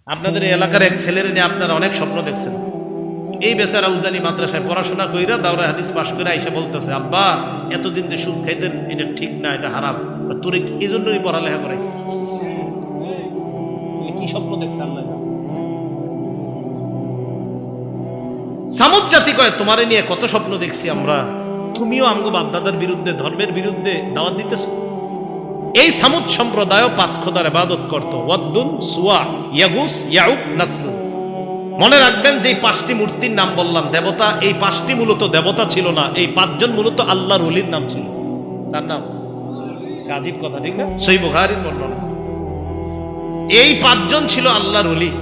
আপনাদের এই এলাকার এক ছেলের নিয়ে আপনারা অনেক স্বপ্ন দেখছেন। এই বেচারা উজানি মাদ্রাসায় পড়াশোনা কইরা দাওরা হাদিস পাশ করে আইসা বলতেছে, আব্বা এতদিন যে সুদ খাইতেন এটা ঠিক না, এটা হারাম, তোর এই জন্যই পড়ালেখা করাইছে। কি স্বপ্ন দেখছে আল্লাহ জানে। সামুদ জাতি কয় তোমারে নিয়ে কত স্বপ্ন দেখছি আমরা, তুমিও আমগো বাপদাদার বিরুদ্ধে, ধর্মের বিরুদ্ধে দাওয়াত দিতেছ। এই সামুদ সম্প্রদায় 5 খোদার ইবাদত করত, ওয়াদ্দুন, সুয়া, ইয়াগুস, ইয়াউক, নাসরুন। মনে রাখবেন যে 5টি মূর্তির নাম বললাম দেবতা, এই 5টি মূলত দেবতা ছিল না, এই 5 জন মূলত আল্লাহর ওলির নাম ছিল। তার নাম আজীব কথা, ঠিক না? সহিহ বুখারীর বর্ণনা। এই 5 জন ছিল আল্লাহর ওলি।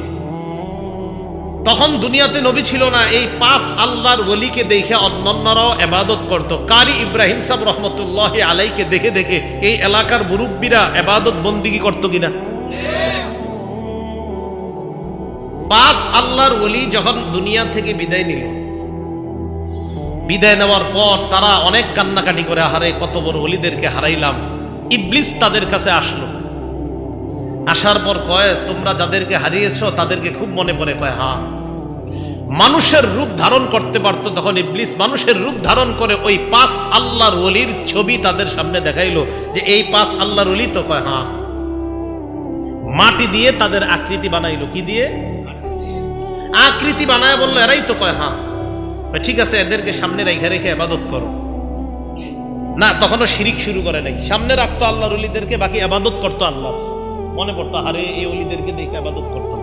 তখন দুনিয়াতে নবী ছিল না, এই 5 আল্লাহর ওলিকে দেখে অন্যান্যরাও ইবাদত করত। কারি ইব্রাহিম সাহেব রহমতুল্লাহ আলাইকে দেখে দেখে এই এলাকার মুরব্বীরা ইবাদত বন্দিগি করত কিনা? 5 আল্লাহর ওলি যখন দুনিয়া থেকে বিদায় নিল, বিদায় নেওয়ার পর তারা অনেক কান্নাকাটি করে, হারে কত বড় ওলিদেরকে হারাইলাম। ইবলিস তাদের কাছে আসলো, আসার পর কয়, তোমরা যাদেরকে হারিয়েছো তাদেরকে খুব মনে পড়ে? কয় হ্যাঁ। মানুষের রূপ ধারণ করতে পারতো তখন ইবলিস মানুষের রূপ ধারণ করে ওই 5 আল্লাহর ওলির ছবি তাদের সামনে দেখাইলো যে এই 5 আল্লাহর ওলি তো? কয় হ্যাঁ। মাটি দিয়ে তাদের আকৃতি বানাইলো। কি দিয়ে? আকৃতি বানায় বললো এরাই তো? কয় হ্যাঁ। ঠিক আছে, এদেরকে সামনে রেখে রেখে ইবাদত করো। না, তখনও শিরিক শুরু করে নাই, সামনে রাখতো আল্লাহর ওলিদেরকে, বাকি ইবাদত করতো আল্লাহ। মনে পড়তো, আরে এই ওলিদেরকে দেখে ইবাদত করতো।